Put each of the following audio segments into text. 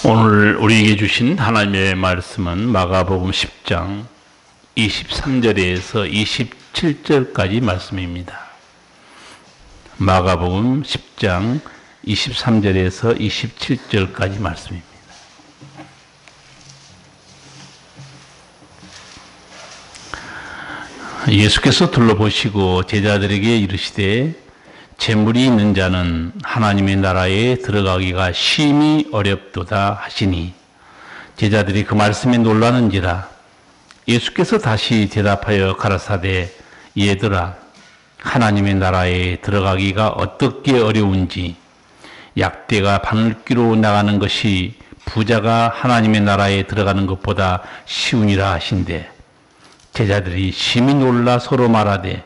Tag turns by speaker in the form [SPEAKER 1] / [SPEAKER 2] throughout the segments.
[SPEAKER 1] 오늘 우리에게 주신 하나님의 말씀은 마가복음 10장 23절에서 27절까지 말씀입니다. 마가복음 10장 23절에서 27절까지 말씀입니다. 예수께서 둘러보시고 제자들에게 이르시되 재물이 있는 자는 하나님의 나라에 들어가기가 심히 어렵도다 하시니 제자들이 그 말씀에 놀라는지라. 예수께서 다시 대답하여 가라사대 얘들아 하나님의 나라에 들어가기가 어떻게 어려운지 약대가 바늘귀로 나가는 것이 부자가 하나님의 나라에 들어가는 것보다 쉬우니라 하신대. 제자들이 심히 놀라 서로 말하되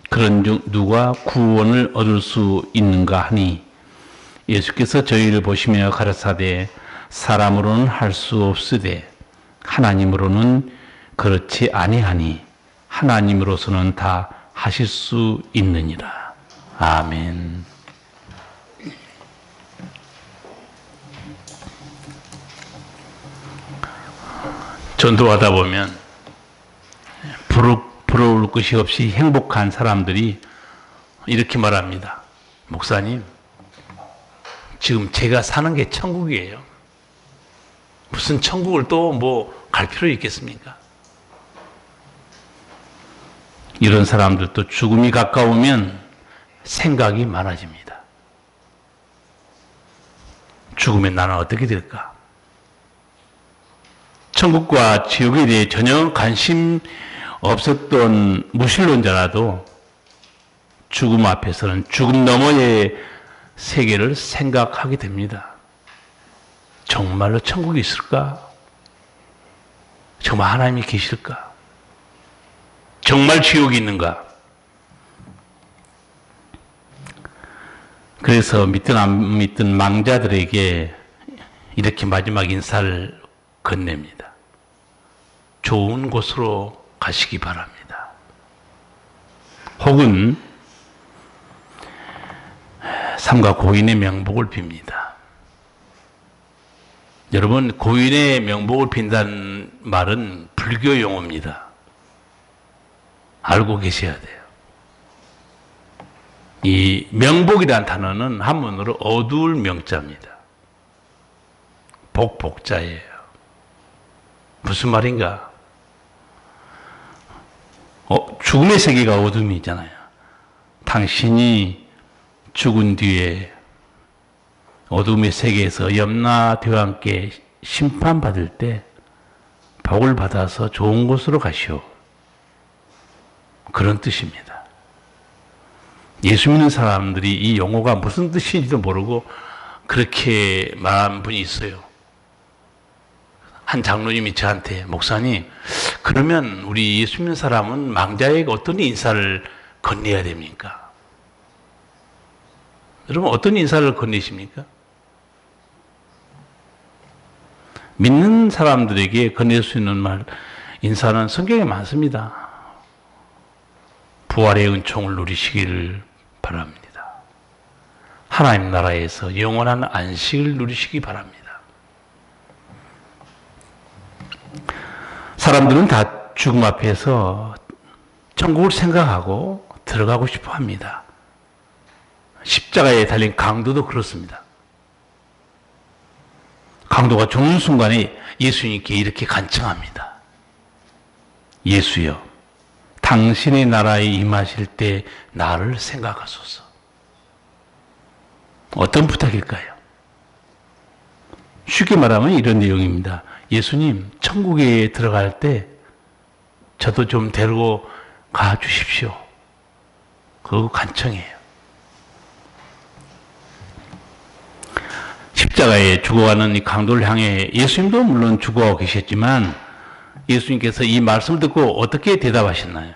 [SPEAKER 1] 그런 중 누가 구원을 얻을 수 있는가 하니 예수께서 저희를 보시며 가라사대 사람으로는 할 수 없으되 하나님으로는 그렇지 아니하니 하나님으로서는 다 하실 수 있느니라. 아멘. 전도하다 보면 부러울 것이 없이 행복한 사람들이 이렇게 말합니다. 목사님, 지금 제가 사는 게 천국이에요. 무슨 천국을 또 갈 필요 있겠습니까? 이런 사람들도 죽음이 가까우면 생각이 많아집니다. 죽으면 나는 어떻게 될까? 천국과 지옥에 대해 전혀 관심 없었던 무신론자라도 죽음 앞에서는 죽음 너머의 세계를 생각하게 됩니다. 정말로 천국이 있을까? 정말 하나님이 계실까? 정말 지옥이 있는가? 그래서 믿든 안 믿든 망자들에게 이렇게 마지막 인사를 건넵니다. 좋은 곳으로 가시기 바랍니다. 혹은 삼가 고인의 명복을 빕니다. 여러분, 고인의 명복을 빈다는 말은 불교 용어입니다. 알고 계셔야 돼요. 이 명복이라는 단어는 한문으로 어두울 명자입니다. 복자예요. 무슨 말인가? 죽음의 세계가 어둠이잖아요. 당신이 죽은 뒤에 어둠의 세계에서 염라대와 함께 심판받을 때 복을 받아서 좋은 곳으로 가시오. 그런 뜻입니다. 예수 믿는 사람들이 이 용어가 무슨 뜻인지도 모르고 그렇게 말한 분이 있어요. 한 장로님이 저한테 목사님, 그러면 우리 예수 믿는 사람은 망자에게 어떤 인사를 건네야 됩니까? 여러분, 어떤 인사를 건네십니까? 믿는 사람들에게 건넬 수 있는 말, 인사는 성경에 많습니다. 부활의 은총을 누리시기를 바랍니다. 하나님 나라에서 영원한 안식을 누리시기 바랍니다. 사람들은 다 죽음 앞에서 천국을 생각하고 들어가고 싶어 합니다. 십자가에 달린 강도도 그렇습니다. 강도가 죽는 순간에 예수님께 이렇게 간청합니다. 예수여, 당신의 나라에 임하실 때 나를 생각하소서. 어떤 부탁일까요? 쉽게 말하면 이런 내용입니다. 예수님, 천국에 들어갈 때 저도 좀 데리고 가 주십시오. 그거 간청해요. 십자가에 죽어가는 이 강도를 향해 예수님도 물론 죽어가고 계셨지만 예수님께서 이 말씀을 듣고 어떻게 대답하셨나요?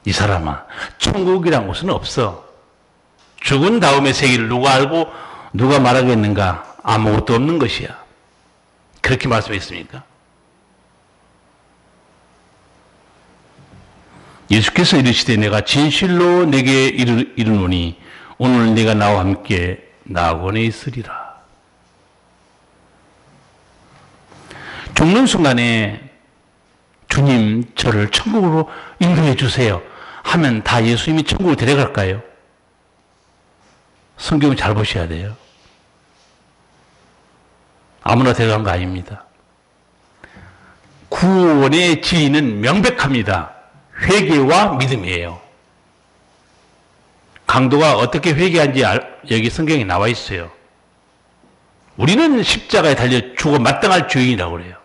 [SPEAKER 1] 이 사람아, 천국이란 곳은 없어. 죽은 다음의 세계를 누가 알고 누가 말하겠는가? 아무것도 없는 것이야. 그렇게 말씀했습니까? 예수께서 이르시되 내가 진실로 내게 이르노니 오늘 네가 나와 함께 낙원에 있으리라. 죽는 순간에 주님 저를 천국으로 인도해 주세요 하면 다 예수님이 천국으로 데려갈까요? 성경을 잘 보셔야 돼요. 아무나 데려간 거 아닙니다. 구원의 진리는 명백합니다. 회개와 믿음이에요. 강도가 어떻게 회개한지 여기 성경에 나와 있어요. 우리는 십자가에 달려 죽어 마땅할 죄인이라고 그래요.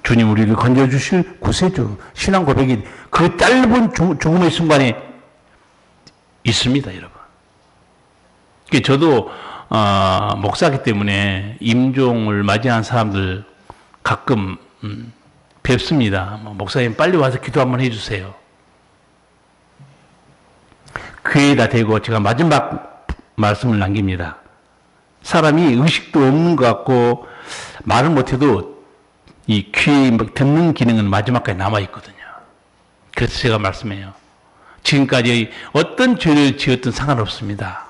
[SPEAKER 1] 주님 우리를 건져주실 구세주, 신앙 고백이 그 짧은 죽음의 순간에 있습니다, 여러분. 저도 목사기 때문에 임종을 맞이한 사람들 가끔 뵙습니다. 목사님 빨리 와서 기도 한번 해주세요. 귀에다 대고 제가 마지막 말씀을 남깁니다. 사람이 의식도 없는 것 같고 말을 못해도 이 귀에 듣는 기능은 마지막까지 남아있거든요. 그래서 제가 말씀해요. 지금까지 어떤 죄를 지었든 상관없습니다.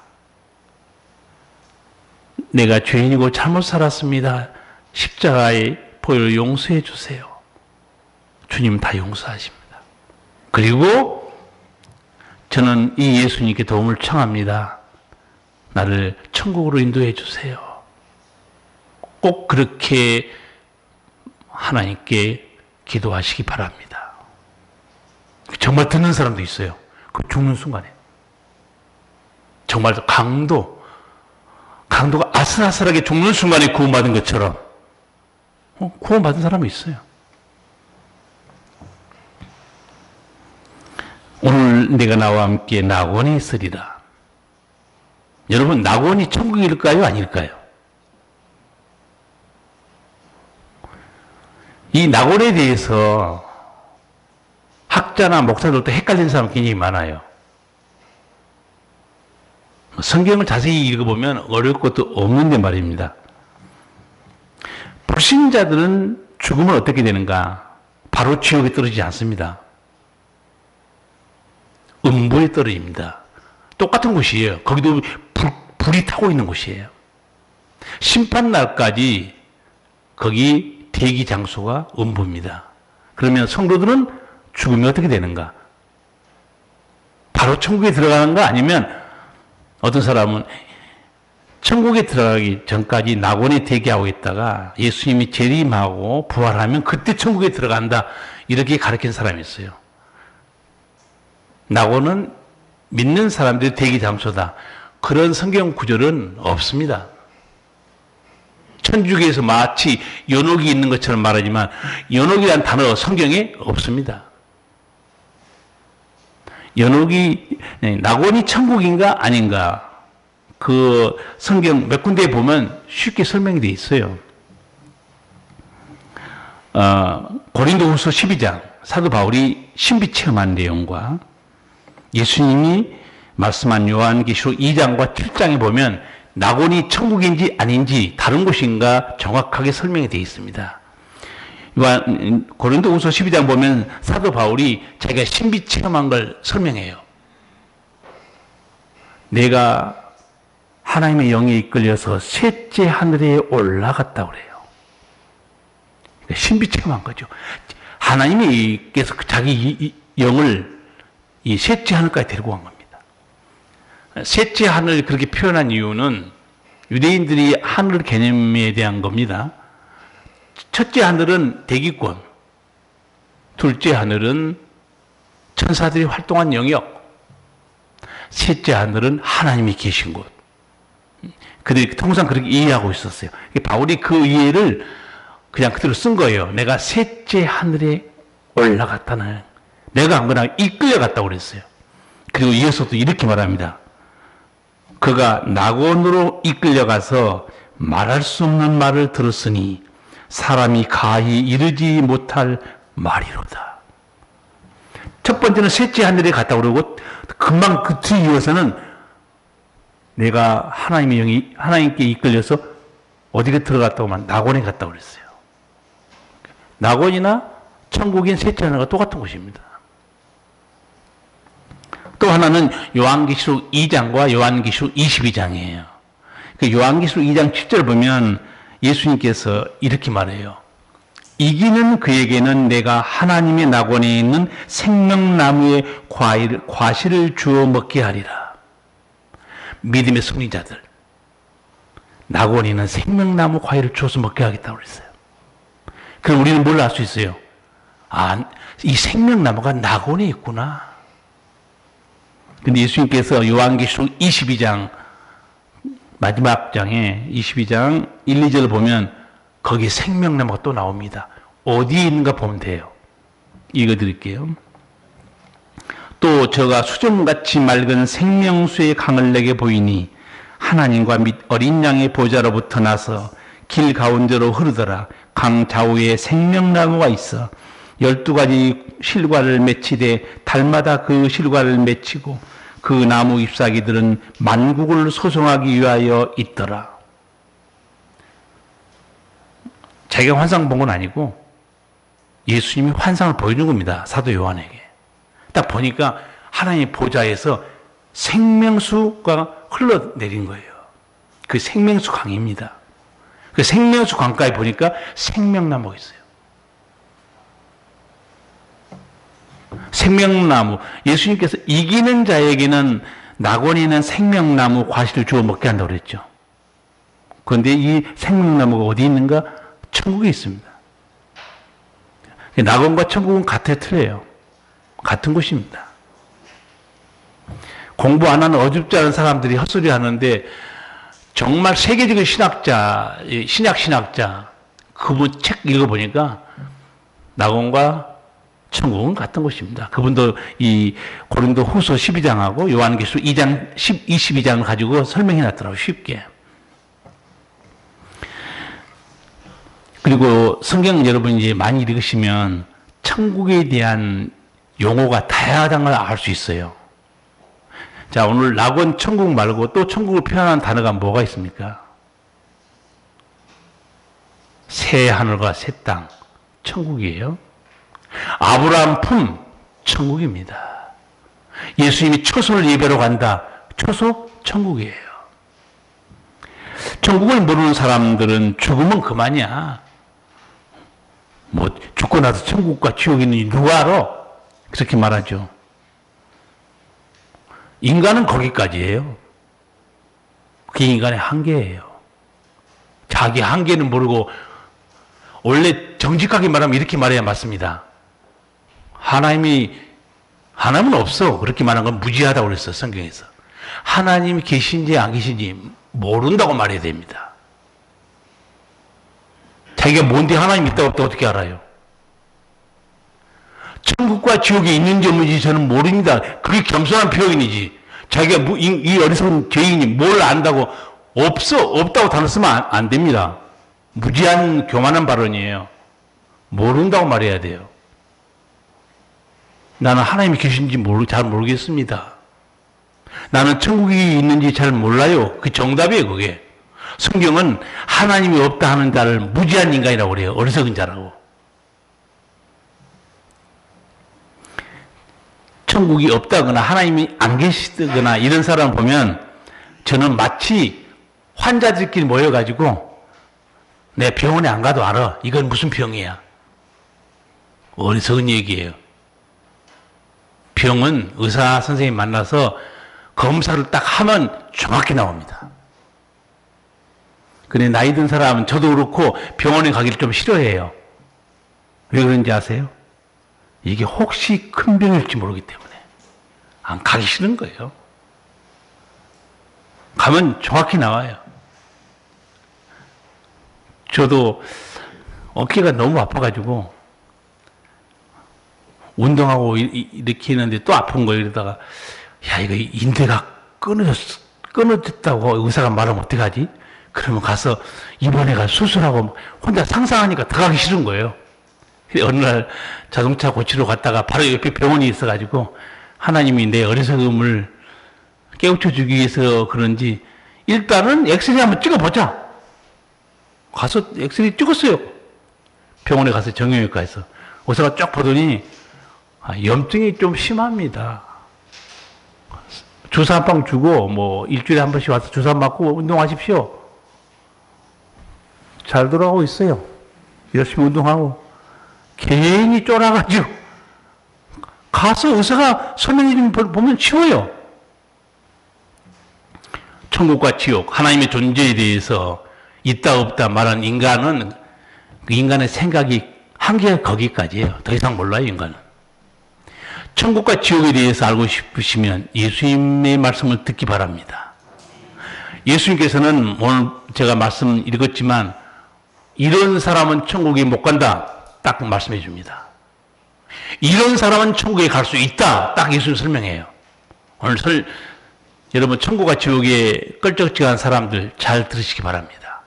[SPEAKER 1] 내가 죄인이고 잘못 살았습니다. 십자가의 보혈을 용서해 주세요. 주님은 다 용서하십니다. 그리고 저는 이 예수님께 도움을 청합니다. 나를 천국으로 인도해 주세요. 꼭 그렇게 하나님께 기도하시기 바랍니다. 정말 듣는 사람도 있어요. 그 죽는 순간에. 정말 강도가 아슬아슬하게 죽는 순간에 구원받은 것처럼 구원받은 사람이 있어요. 오늘 내가 나와 함께 낙원에 있으리라. 여러분, 낙원이 천국일까요? 아닐까요? 이 낙원에 대해서 학자나 목사들도 헷갈리는 사람 굉장히 많아요. 성경을 자세히 읽어보면 어려울 것도 없는데 말입니다. 불신자들은 죽으면 어떻게 되는가? 바로 지옥에 떨어지지 않습니다. 음부에 떨어집니다. 똑같은 곳이에요. 거기도 불이 타고 있는 곳이에요. 심판날까지 거기 대기 장소가 음부입니다. 그러면 성도들은 죽으면 어떻게 되는가? 바로 천국에 들어가는가? 아니면 어떤 사람은 천국에 들어가기 전까지 낙원에 대기하고 있다가 예수님이 재림하고 부활하면 그때 천국에 들어간다. 이렇게 가르친 사람이 있어요. 낙원은 믿는 사람들의 대기 장소다. 그런 성경 구절은 없습니다. 천주교에서 마치 연옥이 있는 것처럼 말하지만 연옥이라는 단어 성경에 없습니다. 낙원이 천국인가 아닌가 그 성경 몇 군데에 보면 쉽게 설명이 되어 있어요. 고린도후서 12장 사도 바울이 신비 체험한 내용과 예수님이 말씀한 요한계시록 2장과 7장에 보면 낙원이 천국인지 아닌지 다른 곳인가 정확하게 설명이 되어 있습니다. 고린도후서 12장 보면 사도 바울이 자기가 신비 체험한 걸 설명해요. 내가 하나님의 영에 이끌려서 셋째 하늘에 올라갔다고 그래요. 신비 체험한 거죠. 하나님께서 자기 영을 이 셋째 하늘까지 데리고 간 겁니다. 셋째 하늘을 그렇게 표현한 이유는 유대인들이 하늘 개념에 대한 겁니다. 첫째 하늘은 대기권, 둘째 하늘은 천사들이 활동한 영역, 셋째 하늘은 하나님이 계신 곳. 그들이 통상 그렇게 이해하고 있었어요. 바울이 그 이해를 그냥 그대로 쓴 거예요. 내가 셋째 하늘에 올라갔다는, 내가 안 그러나 이끌려갔다고 그랬어요. 그리고 이어서도 이렇게 말합니다. 그가 낙원으로 이끌려가서 말할 수 없는 말을 들었으니 사람이 가히 이르지 못할 말이로다. 첫 번째는 셋째 하늘에 갔다고 그러고 금방 그 뒤에 이어서는 내가 하나님의 영이 하나님께 이끌려서 어디에 들어갔다고 하면 낙원에 갔다고 그랬어요. 낙원이나 천국인 셋째 하늘과 똑같은 곳입니다. 또 하나는 요한계시록 2장과 요한계시록 22장이에요. 그 요한계시록 2장 7절 보면 예수님께서 이렇게 말해요. 이기는 그에게는 내가 하나님의 낙원에 있는 생명나무의 과실을 주어 먹게 하리라. 믿음의 승리자들, 낙원에 있는 생명나무 과일을 주어서 먹게 하겠다고 그랬어요. 그럼 우리는 뭘 알 수 있어요? 아, 이 생명나무가 낙원에 있구나. 근데 예수님께서 요한계시록 22장 마지막 장에 22장 1, 2절을 보면 거기 생명나무가 또 나옵니다. 어디에 있는가 보면 돼요. 읽어드릴게요. 또 저가 수정같이 맑은 생명수의 강을 내게 보이니 하나님과 및 어린 양의 보좌로부터 나서 길 가운데로 흐르더라. 강 좌우에 생명나무가 있어 12가지 실과를 맺히되 달마다 그 실과를 맺히고 그 나무 잎사귀들은 만국을 소송하기 위하여 있더라. 자기가 환상 본 건 아니고 예수님이 환상을 보여준 겁니다. 사도 요한에게. 딱 보니까 하나님의 보좌에서 생명수가 흘러내린 거예요. 그 생명수 강입니다. 그 생명수 강가에 보니까 생명나무가 있어요. 생명나무. 예수님께서 이기는 자에게는 낙원에 있는 생명나무 과실을 주어 먹게 한다고 그랬죠. 그런데 이 생명나무가 어디 있는가? 천국에 있습니다. 낙원과 천국은 같아 틀려요. 같은 곳입니다. 공부 안 하는 어줍지 않은 사람들이 헛소리 하는데 정말 세계적인 신학자, 신학자 그분 책 읽어보니까 낙원과 천국은 같은 곳입니다. 그분도 이 고린도 후서 12장하고 요한계시록 2장, 22장을 가지고 설명해 놨더라고요. 쉽게. 그리고 성경 여러분이 이제 많이 읽으시면 천국에 대한 용어가 다양하다는 걸 알 수 있어요. 자, 오늘 낙원 천국 말고 또 천국을 표현하는 단어가 뭐가 있습니까? 새 하늘과 새 땅, 천국이에요. 아브라함 품, 천국입니다. 예수님이 초소를 예배로 간다, 초소, 천국이에요. 천국을 모르는 사람들은 죽으면 그만이야. 뭐 죽고 나서 천국과 지옥이 있는지 누가 알아? 그렇게 말하죠. 인간은 거기까지예요. 그게 인간의 한계예요. 자기 한계는 모르고 원래 정직하게 말하면 이렇게 말해야 맞습니다. 하나님은 없어. 그렇게 말한 건 무지하다고 그랬어, 성경에서. 하나님이 계신지 안 계신지 모른다고 말해야 됩니다. 자기가 뭔데 하나님 있다고 없다고 어떻게 알아요? 천국과 지옥이 있는지 없는지 저는 모릅니다. 그게 겸손한 표현이지. 자기가 이 어리석은 죄인이 뭘 안다고 없다고 단어 쓰면 안 됩니다. 무지한 교만한 발언이에요. 모른다고 말해야 돼요. 나는 하나님이 계신지 잘 모르겠습니다. 나는 천국이 있는지 잘 몰라요. 그 정답이에요, 그게. 성경은 하나님이 없다 하는 자를 무지한 인간이라고 그래요. 어리석은 자라고. 천국이 없다거나 하나님이 안 계시거나 이런 사람 보면 저는 마치 환자들끼리 모여가지고 내 병원에 안 가도 알아. 이건 무슨 병이야. 어리석은 얘기예요. 병은 의사 선생님 만나서 검사를 딱 하면 정확히 나옵니다. 근데 나이 든 사람은 저도 그렇고 병원에 가기를 좀 싫어해요. 왜 그런지 아세요? 이게 혹시 큰 병일지 모르기 때문에 안 가기 싫은 거예요. 가면 정확히 나와요. 저도 어깨가 너무 아파가지고 운동하고 이렇게 했는데 또 아픈 거예요. 이러다가 야, 이거 인대가 끊어졌다고 의사가 말하면 어떡하지? 그러면 가서 입원해 가서 수술하고 혼자 상상하니까 더 가기 싫은 거예요. 어느 날 자동차 고치러 갔다가 바로 옆에 병원이 있어가지고 하나님이 내 어리석음을 깨우쳐 주기 위해서 그런지 일단은 엑스레이 한번 찍어보자. 가서 엑스레이 찍었어요. 병원에 가서 정형외과에서. 의사가 쫙 보더니 염증이 좀 심합니다. 주사 한 방 주고 뭐 일주일에 한 번씩 와서 주사 맞고 운동하십시오. 잘 돌아가고 있어요. 열심히 운동하고. 괜히 쫄아가지고. 가서 의사가 설명해 주면 보면 쉬워요. 천국과 지옥, 하나님의 존재에 대해서 있다 없다 말하는 인간은 그 인간의 생각이 한계가 거기까지예요. 더 이상 몰라요, 인간은. 천국과 지옥에 대해서 알고 싶으시면 예수님의 말씀을 듣기 바랍니다. 예수님께서는 오늘 제가 말씀 읽었지만 이런 사람은 천국에 못 간다. 딱 말씀해 줍니다. 이런 사람은 천국에 갈 수 있다. 딱 예수님 설명해요. 오늘 여러분 천국과 지옥에 끌적지근한 사람들 잘 들으시기 바랍니다.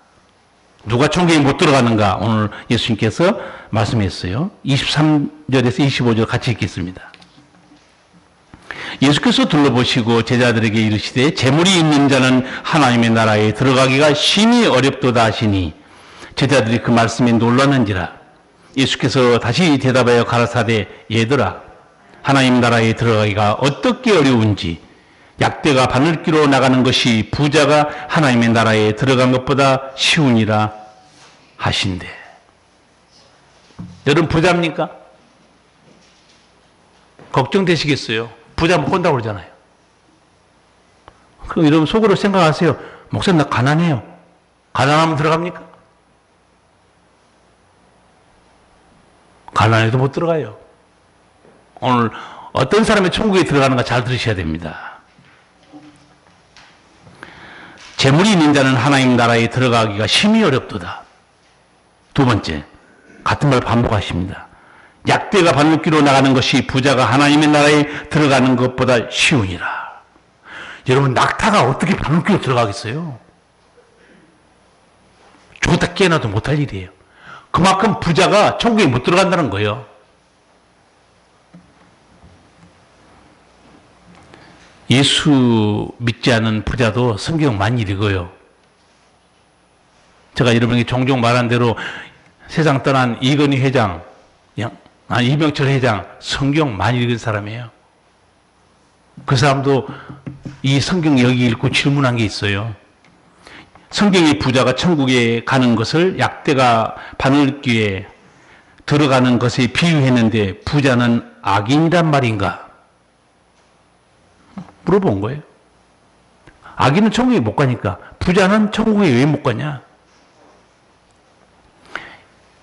[SPEAKER 1] 누가 천국에 못 들어가는가 오늘 예수님께서 말씀했어요. 23절에서 25절 같이 읽겠습니다. 예수께서 둘러보시고 제자들에게 이르시되 재물이 있는 자는 하나님의 나라에 들어가기가 심히 어렵도다 하시니 제자들이 그 말씀에 놀랐는지라. 예수께서 다시 대답하여 가라사대 얘들아 하나님 나라에 들어가기가 어떻게 어려운지 약대가 바늘기로 나가는 것이 부자가 하나님의 나라에 들어간 것보다 쉬우니라 하신대. 여러분 부자입니까? 걱정되시겠어요? 부자 못 건다고 그러잖아요. 그럼 여러분 속으로 생각하세요. 목사님 나 가난해요. 가난하면 들어갑니까? 가난해도 못 들어가요. 오늘 어떤 사람이 천국에 들어가는가 잘 들으셔야 됩니다. 재물이 있는 자는 하나님 나라에 들어가기가 심히 어렵도다. 두 번째, 같은 말 반복하십니다. 약대가 바늘기로 나가는 것이 부자가 하나님의 나라에 들어가는 것보다 쉬우니라. 여러분 낙타가 어떻게 바늘기로 들어가겠어요? 죽었다 깨어나도 못할 일이에요. 그만큼 부자가 천국에 못 들어간다는 거예요. 예수 믿지 않은 부자도 성경 많이 읽어요. 제가 여러분에게 종종 말한 대로 세상 떠난 이건희 회장, 이병철 회장 성경 많이 읽은 사람이에요. 그 사람도 이 성경 여기 읽고 질문한 게 있어요. 성경의 부자가 천국에 가는 것을 약대가 바늘귀에 들어가는 것에 비유했는데 부자는 악인이란 말인가? 물어본 거예요. 악인은 천국에 못 가니까 부자는 천국에 왜 못 가냐?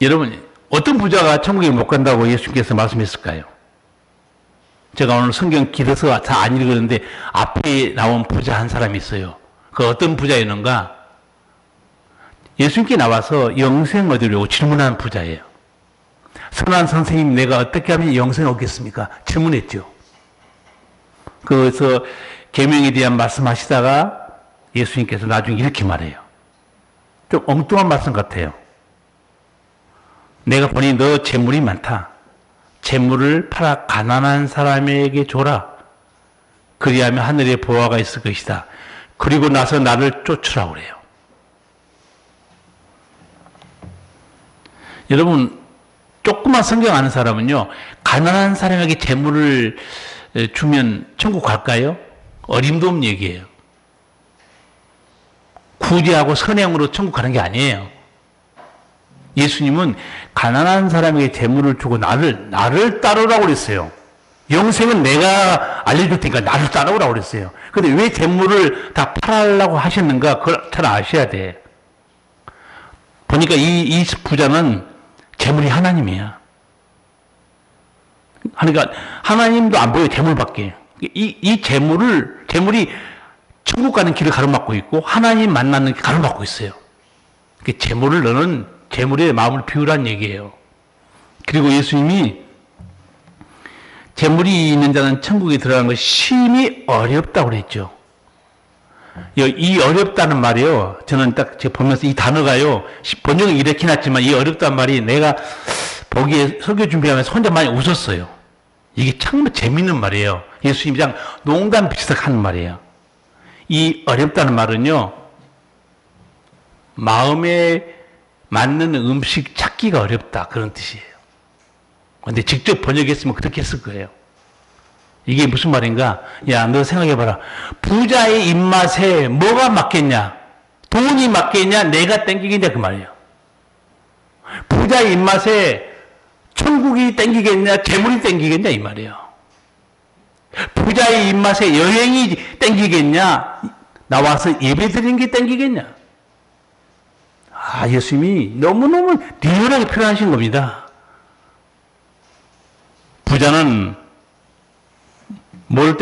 [SPEAKER 1] 여러분 어떤 부자가 천국에 못 간다고 예수님께서 말씀했을까요? 제가 오늘 성경 길어서 다 안 읽었는데 앞에 나온 부자 한 사람이 있어요. 그 어떤 부자였는가? 예수님께 나와서 영생 얻으려고 질문한 부자예요. 선한 선생님 내가 어떻게 하면 영생 얻겠습니까? 질문했죠. 그래서 계명에 대한 말씀하시다가 예수님께서 나중에 이렇게 말해요. 좀 엉뚱한 말씀 같아요. 내가 보니 너 재물이 많다. 재물을 팔아 가난한 사람에게 줘라. 그리하면 하늘에 보화가 있을 것이다. 그리고 나서 나를 쫓으라고 그래요. 여러분 조그만 성경 아는 사람은요. 가난한 사람에게 재물을 주면 천국 갈까요? 어림도 없는 얘기예요. 구제하고 선행으로 천국 가는 게 아니에요. 예수님은 가난한 사람에게 재물을 주고 나를 따르라고 그랬어요. 영생은 내가 알려줄 테니까 나를 따라오라고 그랬어요. 근데 왜 재물을 다 팔으려고 하셨는가? 그걸 잘 아셔야 돼. 보니까 이 부자는 재물이 하나님이야. 그러니까 하나님도 안 보여, 재물밖에. 이 재물이 천국 가는 길을 가로막고 있고 하나님 만나는 길 가로막고 있어요. 재물을 너는 재물에 마음을 비우라는 얘기예요. 그리고 예수님이 재물이 있는 자는 천국에 들어가는 것이 심히 어렵다고 그랬죠. 이 어렵다는 말이요. 저는 딱 제가 보면서 이 단어가요. 번역은 이렇게 놨지만 이 어렵다는 말이 내가 보기에 설교 준비하면서 혼자 많이 웃었어요. 이게 참 재밌는 말이에요. 예수님이 그냥 농담 비슷하게 하는 말이에요. 이 어렵다는 말은요. 마음에 맞는 음식 찾기가 어렵다. 그런 뜻이에요. 근데 직접 번역했으면 그렇게 했을 거예요. 이게 무슨 말인가? 야, 너 생각해봐라. 부자의 입맛에 뭐가 맞겠냐? 돈이 맞겠냐? 내가 땡기겠냐? 그 말이에요. 부자의 입맛에 천국이 땡기겠냐, 재물이 땡기겠냐 이 말이에요. 부자의 입맛에 여행이 땡기겠냐, 나와서 예배드리는 게 땡기겠냐. 예수님이 너무너무 리얼하게 표현하신 겁니다. 부자는 뭘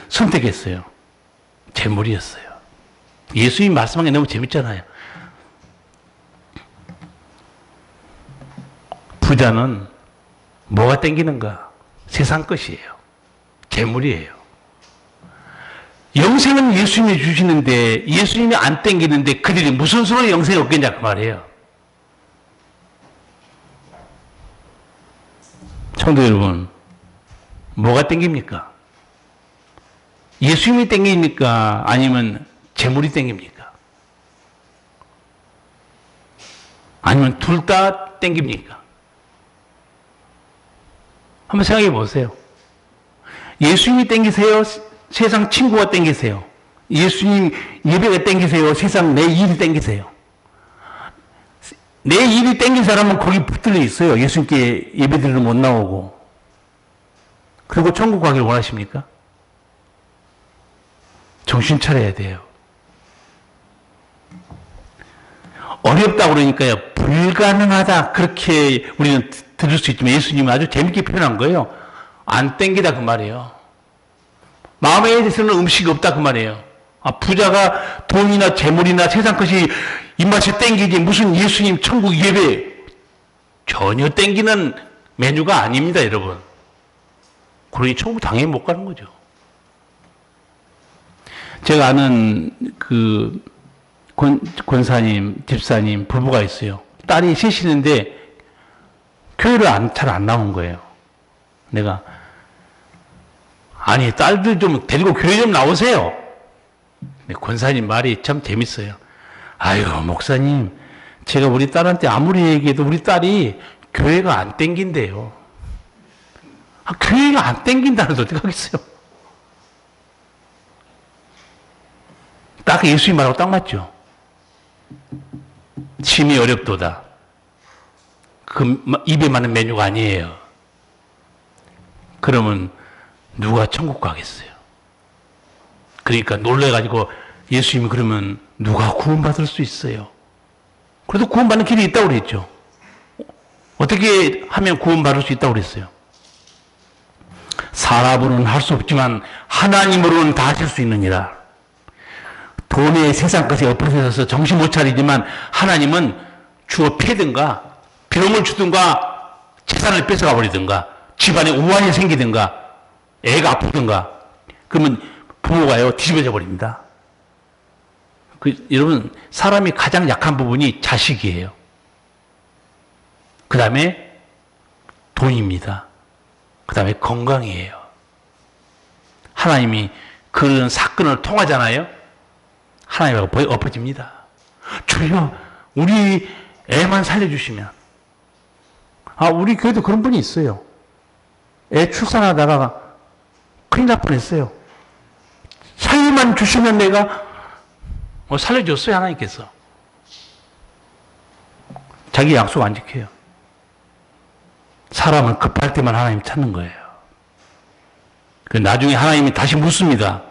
[SPEAKER 1] 선택했어요? 재물이었어요. 예수님이 말씀한 게 너무 재밌잖아요. 부자는 뭐가 땡기는가? 세상 것이에요. 재물이에요. 영생은 예수님이 주시는데 예수님이 안 땡기는데 그들이 무슨 수로 영생이 없겠냐 그 말이에요. 성도 여러분, 뭐가 땡깁니까? 예수님이 땡깁니까? 아니면 재물이 땡깁니까? 아니면 둘 다 땡깁니까? 한번 생각해 보세요. 예수님이 땡기세요? 세상 친구가 땡기세요? 예수님 예배가 땡기세요? 세상 내 일이 땡기세요? 내 일이 땡긴 사람은 거기 붙들려 있어요. 예수님께 예배드리러 못 나오고. 그리고 천국 가기를 원하십니까? 정신 차려야 돼요. 어렵다고 그러니까요. 불가능하다. 그렇게 우리는 들을 수 있지만 예수님은 아주 재밌게 표현한 거예요. 안 땡기다 그 말이에요. 마음에 대해서는 음식이 없다 그 말이에요. 부자가 돈이나 재물이나 세상 것이 입맛에 땡기지 무슨 예수님 천국 예배 전혀 땡기는 메뉴가 아닙니다, 여러분. 그러니 천국 당연히 못 가는 거죠. 제가 아는 그 권사님, 집사님 부부가 있어요. 딸이 셋이는데 교회를 잘 안 나온 거예요. 내가 아니 딸들 좀 데리고 교회 좀 나오세요. 권사님 말이 참 재밌어요. 아유 목사님, 제가 우리 딸한테 아무리 얘기해도 우리 딸이 교회가 안 땡긴대요. 교회가 안 땡긴다는데 어떻게 하겠어요? 딱 예수님 말하고 딱 맞죠. 심히 어렵도다. 그 입에 맞는 메뉴가 아니에요. 그러면 누가 천국 가겠어요? 그러니까 놀래가지고 예수님이 그러면 누가 구원받을 수 있어요? 그래도 구원받는 길이 있다고 그랬죠. 어떻게 하면 구원받을 수 있다고 그랬어요? 사람으로는 할 수 없지만 하나님으로는 다 하실 수 있느니라. 돈에 세상 것에 엎어져서 정신 못 차리지만 하나님은 주어 패든가 비름을 주든가 재산을 뺏어가 버리든가 집안에 우환이 생기든가 애가 아프든가 그러면 부모가요 뒤집어져 버립니다. 여러분 사람이 가장 약한 부분이 자식이에요. 그 다음에 돈입니다. 그 다음에 건강이에요. 하나님이 그런 사건을 통하잖아요. 하나님하고 엎어집니다. 주여 우리 애만 살려주시면. 우리 교회도 그런 분이 있어요. 애 출산하다가 큰일 날 뻔했어요. 살만 주시면 내가 살려줬어요. 하나님께서. 자기 약속 안 지켜요. 사람은 급할 때만 하나님 찾는 거예요. 나중에 하나님이 다시 묻습니다.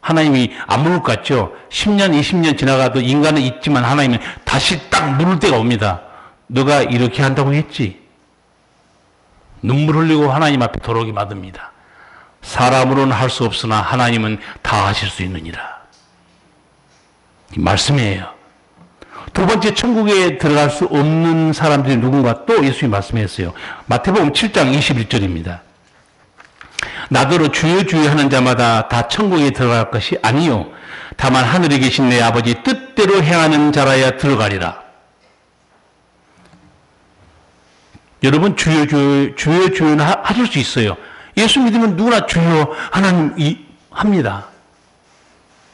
[SPEAKER 1] 하나님이 안 물을 것 같죠? 10년, 20년 지나가도 인간은 있지만 하나님은 다시 딱 물을 때가 옵니다. 너가 이렇게 한다고 했지? 눈물 흘리고 하나님 앞에 도록이 맞습니다. 사람으로는 할 수 없으나 하나님은 다 하실 수 있느니라. 이 말씀이에요. 두 번째, 천국에 들어갈 수 없는 사람들이 누군가 또 예수님이 말씀했어요. 마태복음 7장 21절입니다. 나더러 주여 주여 하는 자마다 다 천국에 들어갈 것이 아니요 다만 하늘에 계신 내 아버지 뜻대로 행하는 자라야 들어가리라. 여러분 주여 주여 주여 주여는 하실 수 있어요. 예수 믿으면 누구나 주여 하나님 합니다.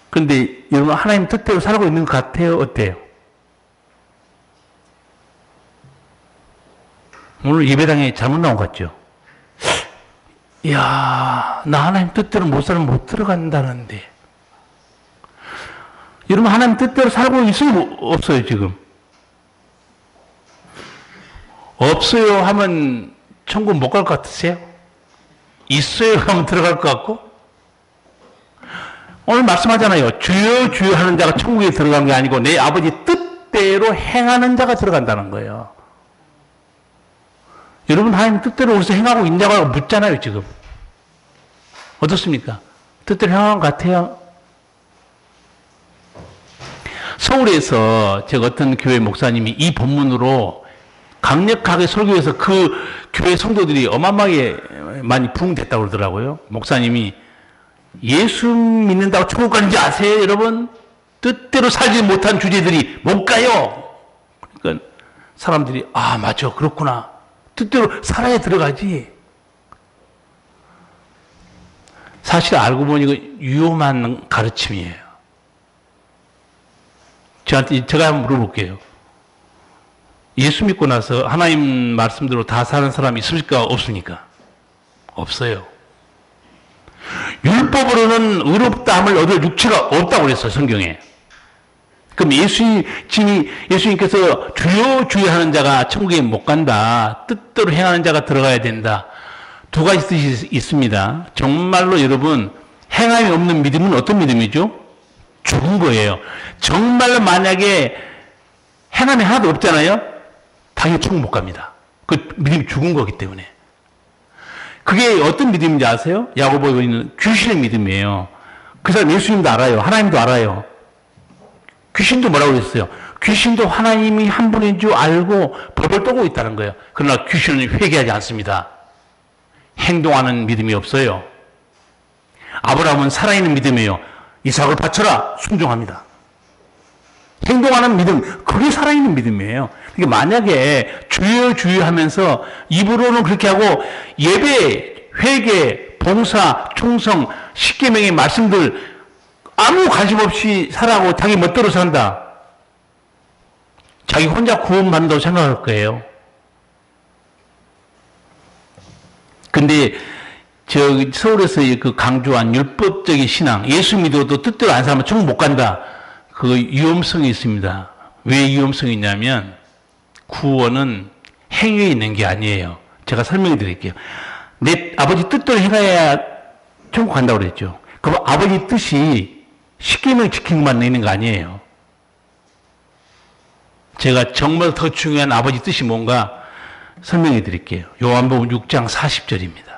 [SPEAKER 1] 그런데 여러분 하나님 뜻대로 살고 있는 것 같아요? 어때요? 오늘 예배당에 잘못 나온 것 같죠? 이야, 나 하나님 뜻대로 못 살면 못 들어간다는데. 여러분, 하나님 뜻대로 살고 있어요? 없어요, 지금? 없어요 하면 천국 못 갈 것 같으세요? 있어요 하면 들어갈 것 같고? 오늘 말씀하잖아요. 주여 주여 하는 자가 천국에 들어간 게 아니고 내 아버지 뜻대로 행하는 자가 들어간다는 거예요. 여러분 하나님 뜻대로 어디서 행하고 있냐고 묻잖아요 지금. 어떻습니까? 뜻대로 행하는 것 같아요? 서울에서 제가 어떤 교회 목사님이 이 본문으로 강력하게 설교해서 그 교회 성도들이 어마어마하게 많이 부흥됐다고 그러더라고요. 목사님이 예수 믿는다고 천국 가는지 아세요 여러분? 뜻대로 살지 못한 주제들이 못 가요. 그러니까 사람들이 아 맞아 그렇구나. 뜻대로 살아야 들어가지. 사실 알고 보니 이거 위험한 가르침이에요. 제가 한번 물어볼게요. 예수 믿고 나서 하나님 말씀대로 다 사는 사람이 있을까 없습니까? 없어요. 율법으로는 의롭다함을 얻을 육체가 없다고 그랬어요 성경에. 그럼 예수님께서 주여 주여 하는 자가 천국에 못 간다. 뜻대로 행하는 자가 들어가야 된다. 두 가지 뜻이 있습니다. 정말로 여러분 행함이 없는 믿음은 어떤 믿음이죠? 죽은 거예요. 정말로 만약에 행함이 하나도 없잖아요. 당연히 천국 못 갑니다. 그 믿음이 죽은 거기 때문에. 그게 어떤 믿음인지 아세요? 야고보에 있는 귀신의 믿음이에요. 그 사람 예수님도 알아요. 하나님도 알아요. 귀신도 뭐라고 그랬어요? 귀신도 하나님이 한 분인 줄 알고 벌벌 떠고 있다는 거예요. 그러나 귀신은 회개하지 않습니다. 행동하는 믿음이 없어요. 아브라함은 살아있는 믿음이에요. 이삭을 바쳐라 순종합니다. 행동하는 믿음, 그게 살아있는 믿음이에요. 그러니까 만약에 주여 주여 하면서 입으로는 그렇게 하고 예배, 회개, 봉사, 충성, 십계명의 말씀들 아무 관심 없이 살아가고 자기 멋대로 산다. 자기 혼자 구원받는다고 생각할 거예요. 근데 서울에서 그 강조한 율법적인 신앙, 예수 믿어도 뜻대로 안 살면 천국 못 간다. 그 위험성이 있습니다. 왜 위험성이 있냐면 구원은 행위에 있는 게 아니에요. 제가 설명해 드릴게요. 내 아버지 뜻대로 행해야 천국 간다고 그랬죠. 그럼 아버지 뜻이 십계명 지키는 것만 있는 거 아니에요. 제가 정말 더 중요한 아버지 뜻이 뭔가 설명해 드릴게요. 요한복음 6장 40절입니다.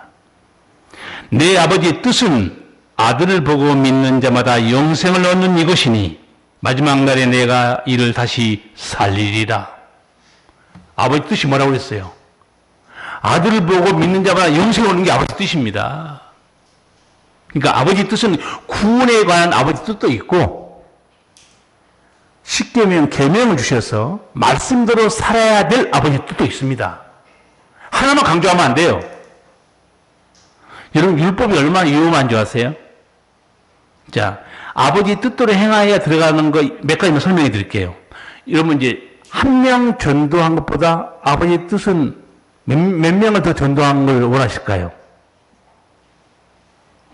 [SPEAKER 1] 내 아버지의 뜻은 아들을 보고 믿는 자마다 영생을 얻는 이것이니 마지막 날에 내가 이를 다시 살리리라. 아버지 뜻이 뭐라고 그랬어요? 아들을 보고 믿는 자마다 영생을 얻는 게 아버지 뜻입니다. 그러니까 아버지 뜻은 구원에 관한 아버지 뜻도 있고 십계명, 계명을 주셔서 말씀대로 살아야 될 아버지 뜻도 있습니다. 하나만 강조하면 안 돼요. 여러분 율법이 얼마나 위험한 줄 아세요? 자, 아버지 뜻대로 행하여야 들어가는 거 몇 가지만 설명해 드릴게요. 여러분 이제 한 명 전도한 것보다 아버지 뜻은 몇 명을 더 전도한 걸 원하실까요?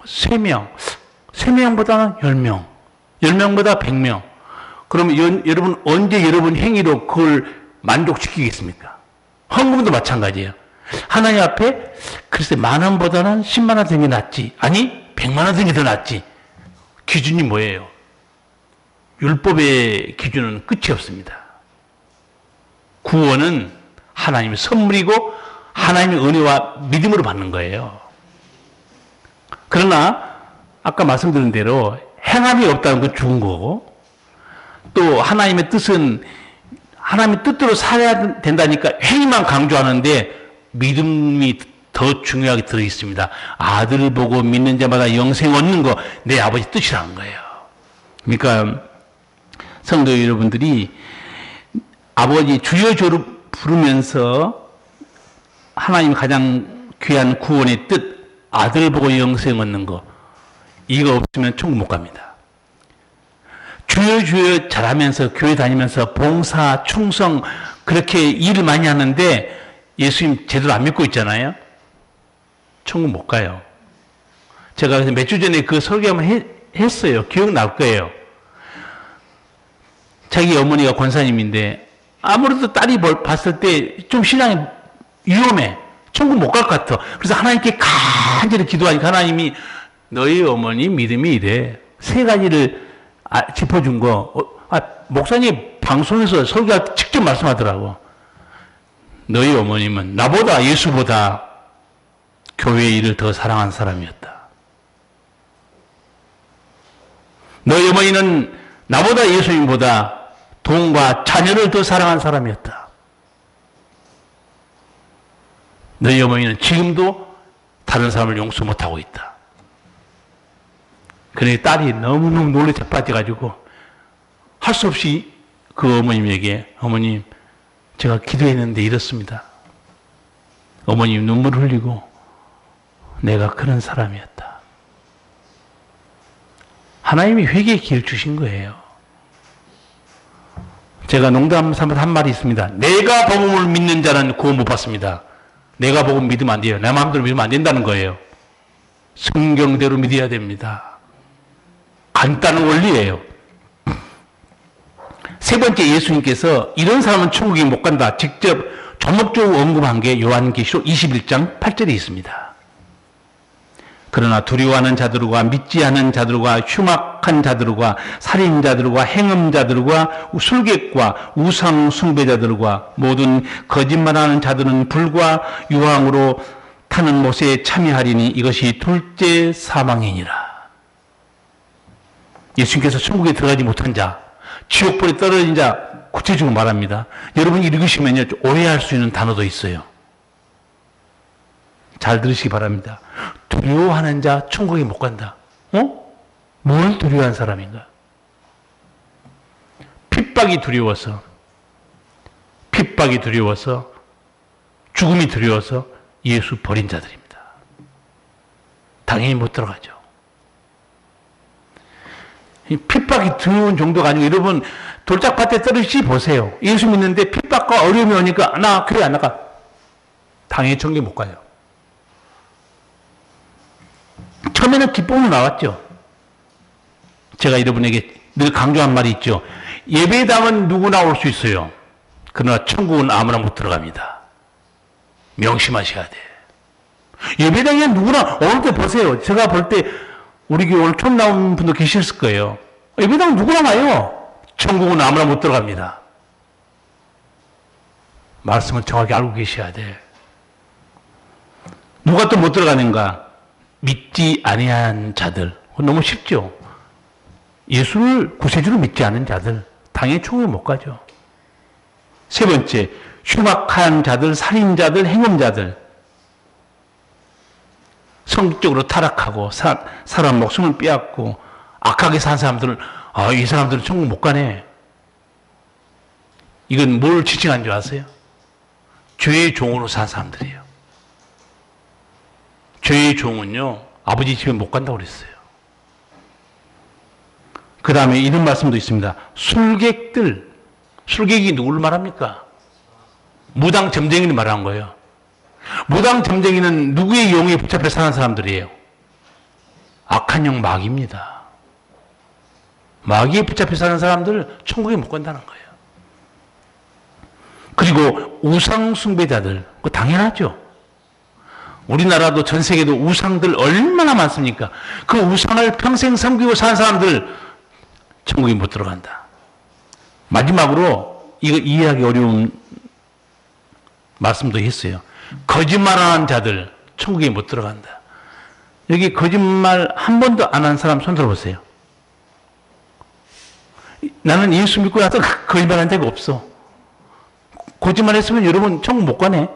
[SPEAKER 1] 3명. 3명보다는 10명. 10명보다 100명. 그러면 여러분 언제 여러분 행위로 그걸 만족시키겠습니까? 헌금도 마찬가지예요. 하나님 앞에 글쎄 10,000원보다는 100,000원 드는 게 낫지. 아니 100,000원 드는 게 더 낫지. 기준이 뭐예요? 율법의 기준은 끝이 없습니다. 구원은 하나님의 선물이고 하나님의 은혜와 믿음으로 받는 거예요. 그러나 아까 말씀드린 대로 행함이 없다는 건 죽은 거고 또 하나님의 뜻은 하나님의 뜻대로 살아야 된다니까 행위만 강조하는데 믿음이 더 중요하게 들어있습니다. 아들을 보고 믿는 자마다 영생 얻는 거 내 아버지 뜻이라는 거예요. 그러니까 성도 여러분들이 아버지 주여 주여 부르면서 하나님 가장 귀한 구원의 뜻 아들 보고 영생 얻는 거 이거 없으면 천국 못 갑니다. 주여 주여 잘하면서 교회 다니면서 봉사 충성 그렇게 일을 많이 하는데 예수님 제대로 안 믿고 있잖아요. 천국 못 가요. 제가 몇 주 전에 그 설교 한번 했어요. 기억날 거예요. 자기 어머니가 권사님인데 아무래도 딸이 봤을 때 좀 신앙이 위험해. 천국 못 갈 것 같아. 그래서 하나님께 간절히 기도하니까 하나님이 너희 어머니 믿음이 이래. 세 가지를 짚어준 거. 목사님 방송에서 설교할 직접 말씀하더라고. 너희 어머님은 나보다 예수보다 교회의 일을 더 사랑한 사람이었다. 너희 어머니는 나보다 예수님보다 돈과 자녀를 더 사랑한 사람이었다. 너희 어머니는 지금도 다른 사람을 용서 못하고 있다. 그러니 딸이 너무너무 놀래 자빠져가지고 할 수 없이 그 어머님에게 어머님 제가 기도했는데 이렇습니다. 어머님 눈물을 흘리고 내가 그런 사람이었다. 하나님이 회개의 기회를 주신 거예요. 제가 농담 삼아서 한 말이 있습니다. 내가 복음을 믿는 자는 구원 못 받습니다. 내가 복음 믿으면 안 돼요. 내 마음대로 믿으면 안 된다는 거예요. 성경대로 믿어야 됩니다. 간단한 원리예요. 세 번째, 예수님께서 이런 사람은 천국에 못 간다. 직접 조목조목 언급한 게 요한계시록 21장 8절에 있습니다. 그러나 두려워하는 자들과 믿지 않은 자들과 흉악한 자들과 살인자들과 행음자들과 술객과 우상 숭배자들과 모든 거짓말하는 자들은 불과 유황으로 타는 못에 참여하리니 이것이 둘째 사망이니라. 예수님께서 천국에 들어가지 못한 자, 지옥불에 떨어진 자 구체적으로 말합니다. 여러분 읽으시면요 오해할 수 있는 단어도 있어요. 잘 들으시기 바랍니다. 두려워하는 자 천국에 못 간다. 뭘 두려워한 사람인가? 핍박이 두려워서, 죽음이 두려워서 예수 버린 자들입니다. 당연히 못 들어가죠. 핍박이 두려운 정도가 아니고 여러분 돌짝밭에 떨어지지 보세요. 예수 믿는데 핍박과 어려움이 오니까 나 교회 안 나가. 당연히 천국에 못 가요. 처음에는 기쁨으로 나왔죠. 제가 여러분에게 늘 강조한 말이 있죠. 예배당은 누구나 올 수 있어요. 그러나 천국은 아무나 못 들어갑니다. 명심하셔야 돼. 예배당에 누구나 오늘 때 보세요. 제가 볼 때 우리 교회 오늘 처음 나온 분도 계셨을 거예요. 예배당 누구나 와요. 천국은 아무나 못 들어갑니다. 말씀을 정확히 알고 계셔야 돼. 누가 또 못 들어가는가? 믿지 아니한 자들. 너무 쉽죠? 예수를 구세주로 믿지 않은 자들. 당연히 천국에 못 가죠. 세 번째, 흉악한 자들, 살인자들, 행음자들. 성적으로 타락하고 사람 목숨을 빼앗고 악하게 산 사람들은 이 사람들은 천국 못 가네. 이건 뭘 지칭한 줄 아세요? 죄의 종으로 산 사람들이에요. 죄의 종은요 아버지 집에 못 간다고 그랬어요. 그 다음에 이런 말씀도 있습니다. 술객이 누구를 말합니까? 무당 점쟁이를 말하는 거예요. 무당 점쟁이는 누구의 영에 붙잡혀 사는 사람들이에요? 악한 영 마귀입니다. 마귀에 붙잡혀 사는 사람들 천국에 못 간다는 거예요. 그리고 우상 숭배자들, 그거 당연하죠. 우리나라도 전 세계도 우상들 얼마나 많습니까? 그 우상을 평생 섬기고 사는 사람들 천국에 못 들어간다. 마지막으로 이거 이해하기 어려운 말씀도 했어요. 거짓말하는 자들 천국에 못 들어간다. 여기 거짓말 한 번도 안 한 사람 손 들어보세요. 나는 예수 믿고 나서 거짓말한 적이 없어. 거짓말했으면 여러분 천국 못 가네.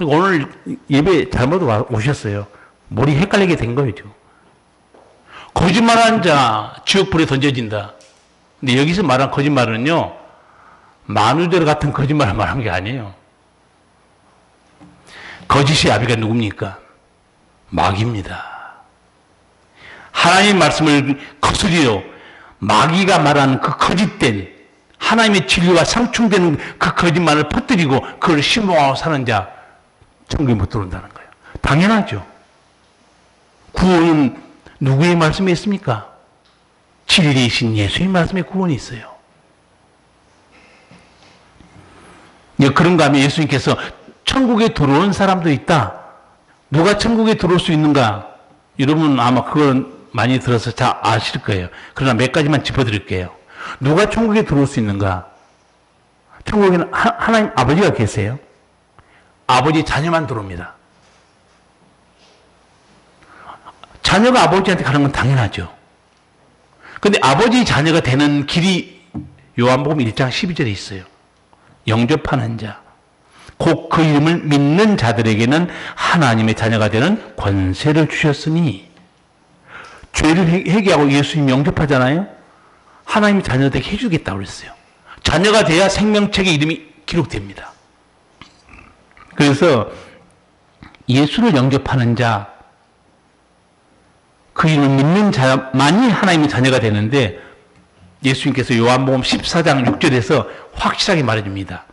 [SPEAKER 1] 오늘 예배 잘못 오셨어요. 머리 헷갈리게 된 거죠. 거짓말한 자 지옥불에 던져진다. 근데 여기서 말한 거짓말은요 만우절 같은 거짓말을 말한 게 아니에요. 거짓의 아비가 누굽니까? 마귀입니다. 하나님의 말씀을 거스리려 마귀가 말하는 그 거짓된 하나님의 진리와 상충되는 그 거짓말을 퍼뜨리고 그걸 신봉하고 사는 자 천국에 못 들어온다는 거예요. 당연하죠. 구원은 누구의 말씀에 있습니까? 진리이신 예수의 말씀에 구원이 있어요. 그런가 하면 예수님께서 천국에 들어온 사람도 있다. 누가 천국에 들어올 수 있는가? 여러분 아마 그건 많이 들어서 잘 아실 거예요. 그러나 몇 가지만 짚어드릴게요. 누가 천국에 들어올 수 있는가? 천국에는 하나님 아버지가 계세요. 아버지 자녀만 들어옵니다. 자녀가 아버지한테 가는 건 당연하죠. 근데 아버지 자녀가 되는 길이 요한복음 1장 12절에 있어요. 영접하는 자, 곧 그 이름을 믿는 자들에게는 하나님의 자녀가 되는 권세를 주셨으니, 죄를 회개하고 예수님 영접하잖아요. 하나님의 자녀 되게 해주겠다고 그랬어요. 자녀가 돼야 생명책에 이름이 기록됩니다. 그래서 예수를 영접하는 자, 그 이름을 믿는 자만이 하나님의 자녀가 되는데, 예수님께서 요한복음 14장 6절에서 확실하게 말해줍니다.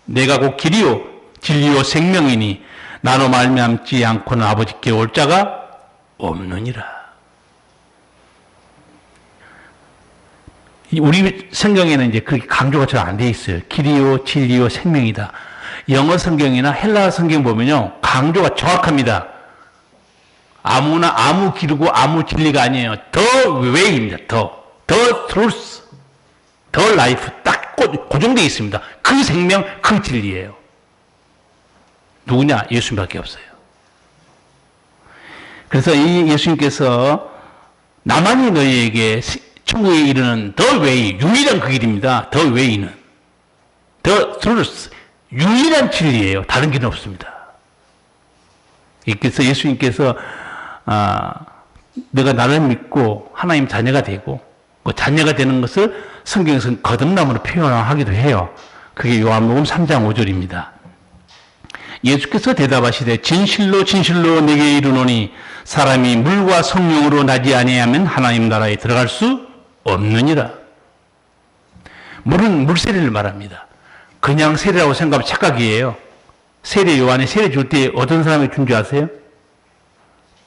[SPEAKER 1] 내가 곧 길이요 진리요 생명이니 나로 말미암지 않고는 아버지께 올 자가 없느니라. 우리 성경에는 이제 그렇게 강조가 잘 안 돼 있어요. 길이요 진리요 생명이다. 영어 성경이나 헬라어 성경 보면요, 강조가 정확합니다. 아무나 아무 길이고 아무 진리가 아니에요. The way입니다. The truth, the life 딱 고정되어 있습니다. 그 생명, 그 진리예요. 누구냐? 예수님밖에 없어요. 그래서 이 예수님께서 나만이 너희에게 천국에 이르는 the way, 유일한 그 길입니다. the way는 the truth, 유일한 진리예요. 다른 길은 없습니다. 그래서 예수님께서 내가 나를 믿고 하나님 자녀가 되고 그 자녀가 되는 것을 성경에서는 거듭남으로 표현하기도 해요. 그게 요한복음 3장 5절입니다. 예수께서 대답하시되 진실로 진실로 내게 이르노니 사람이 물과 성령으로 나지 아니하면 하나님 나라에 들어갈 수 없느니라. 물은 물세례를 말합니다. 그냥 세례라고 생각하면 착각이에요. 세례, 요한이 세례 줄 때 어떤 사람에게 준 줄 아세요?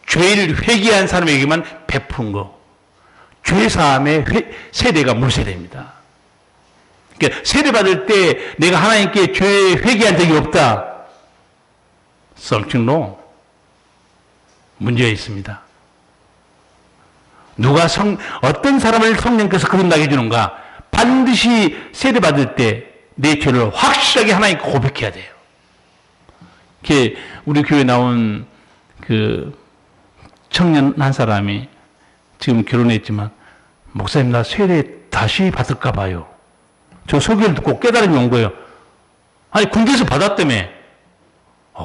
[SPEAKER 1] 죄를 회개한 사람에게만 베푼 거. 죄사함의 세례가 물세례입니다. 그러니까 세례 받을 때 내가 하나님께 죄 회개한 적이 없다. Something wrong. 문제가 있습니다. 누가 어떤 사람을 성령께서 거듭나게 해주는가? 반드시 세례 받을 때 내 죄를 확실하게 하나님께 고백해야 돼요. 우리 교회에 나온 그 청년 한 사람이 지금 결혼했지만, 목사님 나 세례 다시 받을까 봐요. 저 소개를 듣고 깨달음이 온 거예요. 아니 군대에서 받았다며.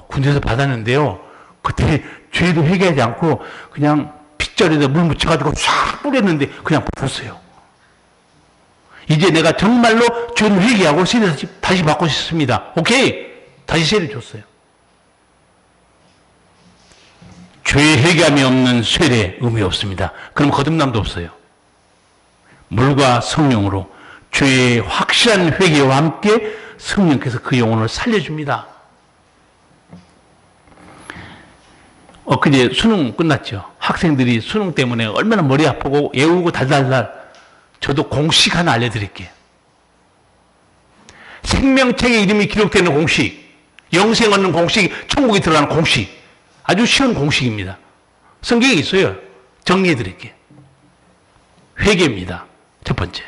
[SPEAKER 1] 군대에서 받았는데요, 그때 죄도 회개하지 않고 그냥 핏자리에다 물 묻혀가지고 싹 뿌렸는데 그냥 붙었어요. 이제 내가 정말로 죄를 회개하고 세례 다시 받고 싶습니다. 오케이, 다시 세례 줬어요. 죄 회개함이 없는 세례 의미 없습니다. 그럼 거듭남도 없어요. 물과 성령으로 죄의 확실한 회개와 함께 성령께서 그 영혼을 살려줍니다. 엊그제 수능 끝났죠. 학생들이 수능 때문에 얼마나 머리 아프고 외우고 달달달. 저도 공식 하나 알려드릴게요. 생명책에 이름이 기록되는 공식, 영생 얻는 공식, 천국에 들어가는 공식. 아주 쉬운 공식입니다. 성경에 있어요. 정리해드릴게요. 회개입니다. 첫 번째.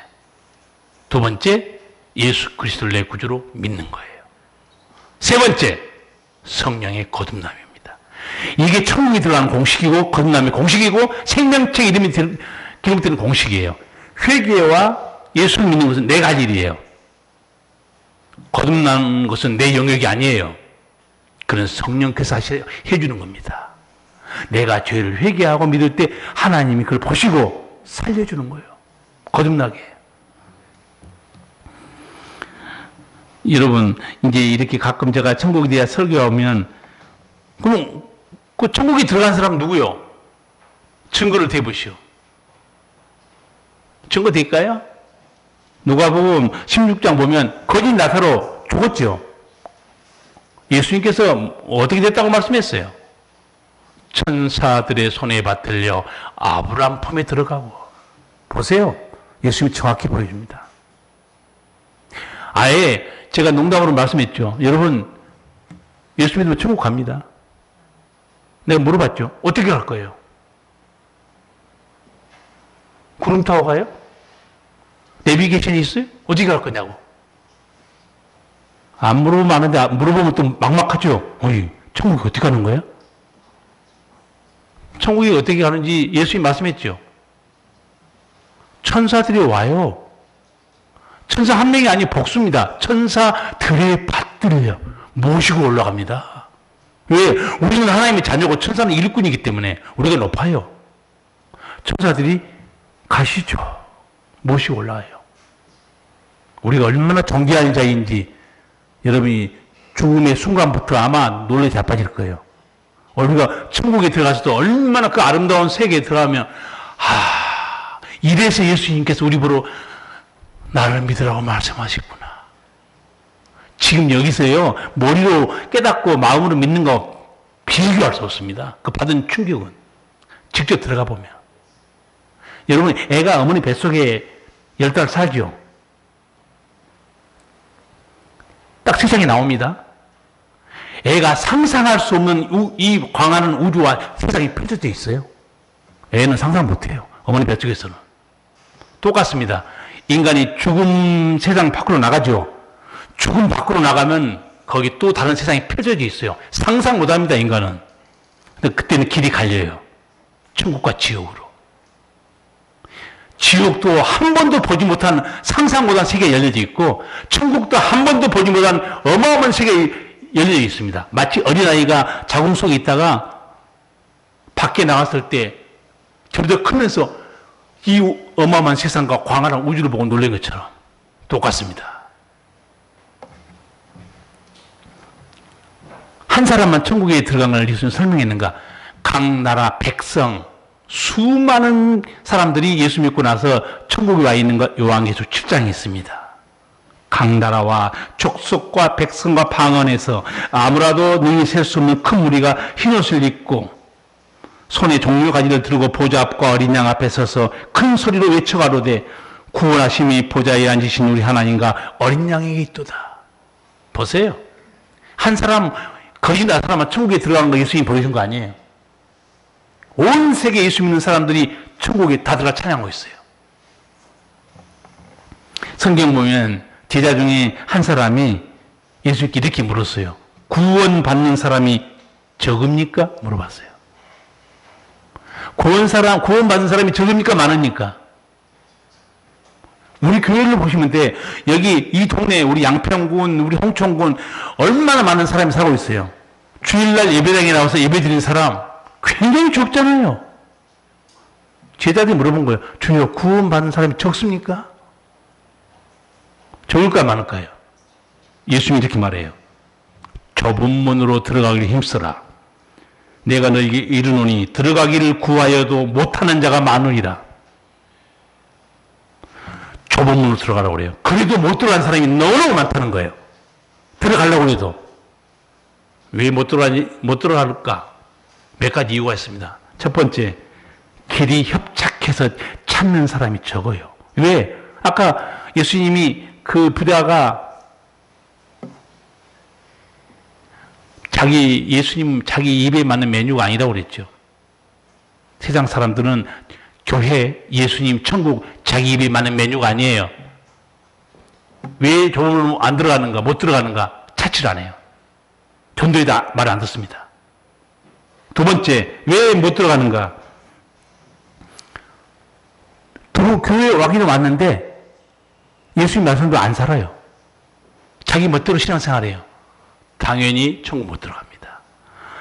[SPEAKER 1] 두 번째, 예수 그리스도를 내 구주로 믿는 거예요. 세 번째, 성령의 거듭남입니다. 이게 천국에 들어가는 공식이고 거듭남의 공식이고 생명책 이름이 기록되는 공식이에요. 회개와 예수를 믿는 것은 내 갈 일이에요. 거듭나는 것은 내 영역이 아니에요. 그런 성령께서 해주는 겁니다. 내가 죄를 회개하고 믿을 때 하나님이 그걸 보시고 살려주는 거예요. 거듭나게. 여러분, 이제 이렇게 가끔 제가 천국에 대해 설교가 오면, 그럼 그 천국에 들어간 사람은 누구요? 증거를 대보시오. 증거 될까요? 누가복음 16장 보면 거짓 나사로 죽었죠. 예수님께서 어떻게 됐다고 말씀했어요? 천사들의 손에 받들려 아브라함 품에 들어가고. 보세요. 예수님이 정확히 보여줍니다. 아예 제가 농담으로 말씀했죠. 여러분, 예수 믿으면 천국 갑니다. 내가 물어봤죠. 어떻게 갈 거예요? 구름 타고 가요? 내비게이션이 있어요? 어떻게 갈 거냐고. 안 물어보면 아는데 물어보면 또 막막하죠. 어이, 천국이 어떻게 가는 거야? 천국이 어떻게 가는지 예수님이 말씀했죠. 천사들이 와요. 천사 한 명이 아니 복수입니다. 천사들의 받들어요. 모시고 올라갑니다. 왜? 우리는 하나님의 자녀고 천사는 일꾼이기 때문에 우리가 높아요. 천사들이 가시죠. 모시고 올라와요. 우리가 얼마나 존귀한 자인지 여러분이 죽음의 순간부터 아마 놀래 자빠질 거예요. 우리가 천국에 들어가서도 얼마나 그 아름다운 세계에 들어가면 이래서 예수님께서 우리 보러 나를 믿으라고 말씀하시구나. 지금 여기서요, 머리로 깨닫고 마음으로 믿는 거 비교할 수 없습니다. 그 받은 충격은. 직접 들어가 보면. 여러분, 애가 어머니 뱃속에 10달 살죠? 딱 세상에 나옵니다. 애가 상상할 수 없는 이 광활한 우주와 세상이 펼쳐져 있어요. 애는 상상 못해요. 어머니 뱃속에서는. 똑같습니다. 인간이 죽음 세상 밖으로 나가죠. 죽음 밖으로 나가면 거기 또 다른 세상이 펼쳐져 있어요. 상상 못합니다, 인간은. 근데 그때는 길이 갈려요. 천국과 지옥으로. 지옥도 한 번도 보지 못한 상상 못한 세계에 열려져 있고 천국도 한 번도 보지 못한 어마어마한 세계에 열려져 있습니다. 마치 어린아이가 자궁 속에 있다가 밖에 나왔을 때 점점 크면서 이 어마어마한 세상과 광활한 우주를 보고 놀란 것처럼 똑같습니다. 한 사람만 천국에 들어간 걸 예수님 설명했는가? 각 나라 백성 수많은 사람들이 예수 믿고 나서 천국에 와 있는 것 요한계시록 7장에 있습니다. 각 나라와 족속과 백성과 방언에서 아무라도 능히 셀 수 없는 큰 무리가 흰옷을 입고 손에 종려 가지를 들고 보좌 앞과 어린 양 앞에 서서 큰 소리로 외쳐가로되 구원하심이 보좌에 앉으신 우리 하나님과 어린 양에게 있도다. 보세요. 한 사람, 거짓 나 사람은 천국에 들어가는 거 예수님이 보여준 거 아니에요. 온 세계 예수 믿는 사람들이 천국에 다 들어가 찬양하고 있어요. 성경 보면 제자 중에 한 사람이 예수님께 이렇게 물었어요. 구원받는 사람이 적습니까? 물어봤어요. 구원받는 사람이 적습니까? 많으니까? 우리 교회를 보시면 돼. 여기 이 동네에 우리 양평군, 우리 홍천군 얼마나 많은 사람이 살고 있어요. 주일날 예배당에 나와서 예배 드리는 사람 굉장히 적잖아요. 제자들이 물어본 거예요. 주여, 구원받는 사람이 적습니까? 적을까 많을까요? 예수님이 이렇게 말해요. 좁은 문으로 들어가기를 힘써라. 내가 너에게 이르노니 들어가기를 구하여도 못하는 자가 많으리라. 좁은 문으로 들어가라고 그래요. 그래도 못 들어간 사람이 너무너무 많다는 거예요. 들어가려고 해도. 왜 못 들어갈까? 몇 가지 이유가 있습니다. 첫 번째, 길이 협착해서 찾는 사람이 적어요. 왜? 아까 예수님이 그 부자가 예수님 자기 입에 맞는 메뉴가 아니라고 그랬죠. 세상 사람들은 교회, 예수님, 천국 자기 입에 맞는 메뉴가 아니에요. 왜 교회를 안 들어가는가, 못 들어가는가 찾지를 않아요. 전도에다 말을 안 듣습니다. 두 번째, 왜 못 들어가는가? 교회에 와기는 왔는데 예수님 말씀도 안 살아요. 자기 멋대로 신앙생활해요. 당연히 천국 못 들어갑니다.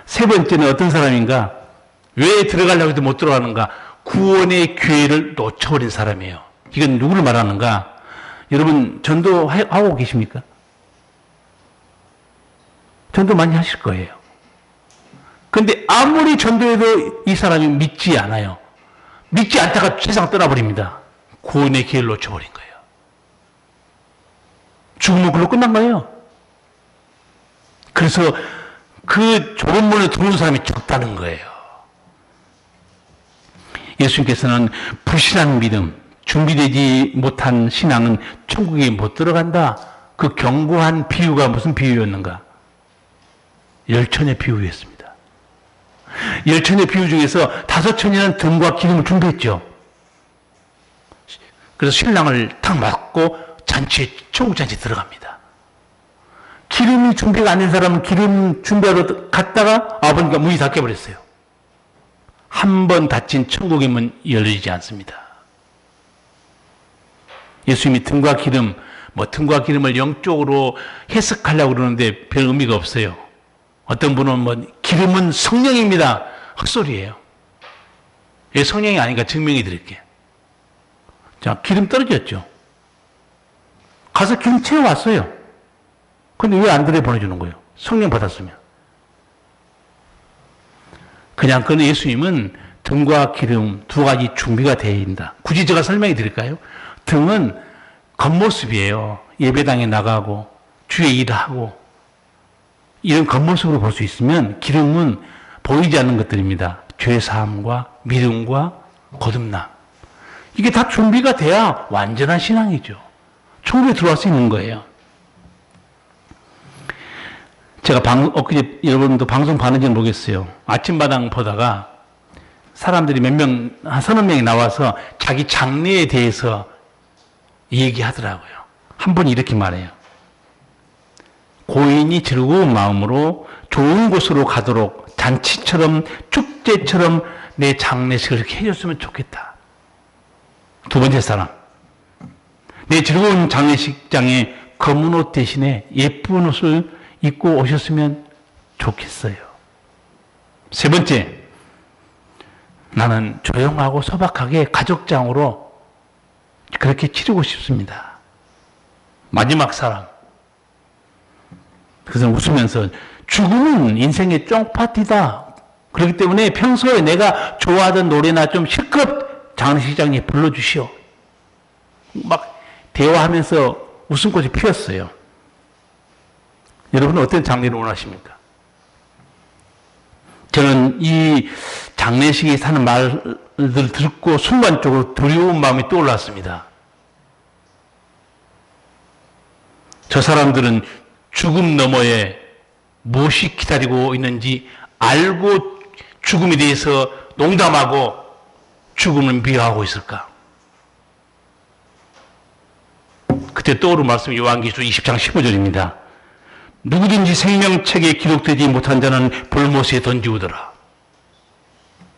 [SPEAKER 1] 세 번째는 어떤 사람인가? 왜 들어가려고 해도 못 들어가는가? 구원의 기회를 놓쳐버린 사람이에요. 이건 누구를 말하는가? 여러분 전도하고 계십니까? 전도 많이 하실 거예요. 근데 아무리 전도해도 이 사람이 믿지 않아요. 믿지 않다가 세상 떠나버립니다. 구원의 기회를 놓쳐버린 거예요. 죽으면 그걸로 끝난 거예요. 그래서 그 좁은 문에 들어온 사람이 적다는 거예요. 예수님께서는 불신한 믿음, 준비되지 못한 신앙은 천국에 못 들어간다 그 견고한 비유가 무슨 비유였는가? 열천의 비유였습니다. 열천의 비유 중에서 다섯 천이는 등과 기름을 준비했죠. 그래서 신랑을 탁 맞고 잔치에, 천국 잔치에 들어갑니다. 기름이 준비가 안 된 사람은 기름 준비하러 갔다가 아버님과 문이 닫혀버렸어요. 한 번 닫힌 천국의 문 열리지 않습니다. 예수님이 등과 기름, 등과 기름을 영적으로 해석하려고 그러는데 별 의미가 없어요. 어떤 분은 기름은 성령입니다. 헛소리예요. 왜 성령이 아닌가 증명해 드릴게요. 자, 기름 떨어졌죠. 가서 기름 채워왔어요. 근데 왜 안 들여 보내주는 거예요? 성령 받았으면. 그냥 그는 예수님은 등과 기름 두 가지 준비가 되어 있다. 굳이 제가 설명해 드릴까요? 등은 겉모습이에요. 예배당에 나가고 주의 일을 하고 이런 겉모습으로 볼 수 있으면 기름은 보이지 않는 것들입니다. 죄사함과 믿음과 거듭남. 이게 다 준비가 돼야 완전한 신앙이죠. 천국에 들어갈 수 있는 거예요. 제가 엊그제 여러분도 방송 봤는지는 모르겠어요. 아침마당 보다가 사람들이 한 서너 명이 나와서 자기 장래에 대해서 얘기하더라고요. 한 분이 이렇게 말해요. 고인이 즐거운 마음으로 좋은 곳으로 가도록 잔치처럼 축제처럼 내 장례식을 이렇게 해줬으면 좋겠다. 두 번째 사람. 내 즐거운 장례식장에 검은 옷 대신에 예쁜 옷을 입고 오셨으면 좋겠어요. 세 번째. 나는 조용하고 소박하게 가족장으로 그렇게 치르고 싶습니다. 마지막 사람. 그래서 웃으면서 죽음은 인생의 쫑파티다. 그렇기 때문에 평소에 내가 좋아하던 노래나 좀 실컷 장례식장에 불러주시오. 막 대화하면서 웃음꽃이 피었어요. 여러분은 어떤 장례를 원하십니까? 저는 이 장례식에 사는 말들 듣고 순간적으로 두려운 마음이 떠올랐습니다. 저 사람들은 죽음 너머에 무엇이 기다리고 있는지 알고 죽음에 대해서 농담하고 죽음을 미워하고 있을까? 그때 떠오른 말씀이 요한계시록 20장 15절입니다. 누구든지 생명책에 기록되지 못한 자는 불못에 던지우더라.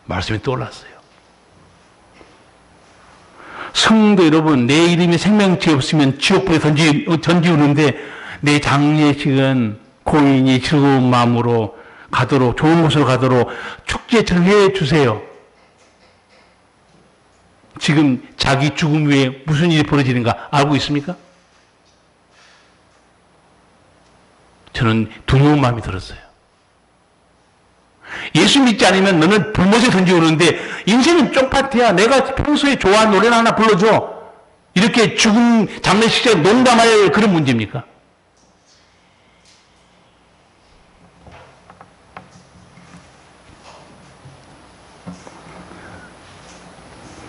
[SPEAKER 1] 말씀이 떠올랐어요. 성도 여러분, 내 이름이 생명책에 없으면 지옥불에 던지우는데 내 장례식은 고인이 즐거운 마음으로 가도록, 좋은 곳으로 가도록 축제처럼 해주세요. 지금 자기 죽음 후에 무슨 일이 벌어지는가 알고 있습니까? 저는 두려운 마음이 들었어요. 예수 믿지 않으면 너는 불못에 던지오는데 인생은 쪽파티야. 내가 평소에 좋아하는 노래나 하나 불러줘. 이렇게 죽음 장례식장 농담할 그런 문제입니까?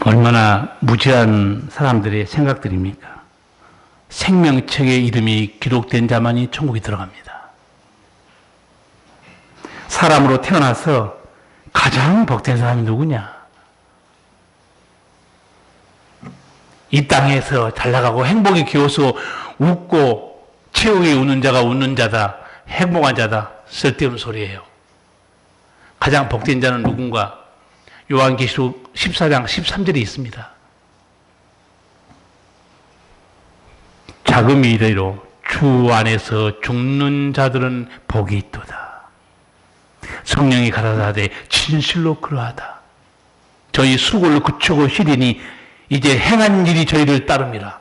[SPEAKER 1] 얼마나 무지한 사람들의 생각들입니까? 생명책에 이름이 기록된 자만이 천국에 들어갑니다. 사람으로 태어나서 가장 복된 사람이 누구냐? 이 땅에서 잘 나가고 행복이 기워서 웃고 최후에 웃는 자가 웃는 자다. 행복한 자다. 쓸데없는 소리예요. 가장 복된 자는 누군가? 요한계시록 14장 13절에 있습니다. 자금이 이르기로 주 안에서 죽는 자들은 복이 있도다. 성령이 가라사대 진실로 그러하다. 저희 수고를 그치고 쉬리니 이제 행한 일이 저희를 따릅니다.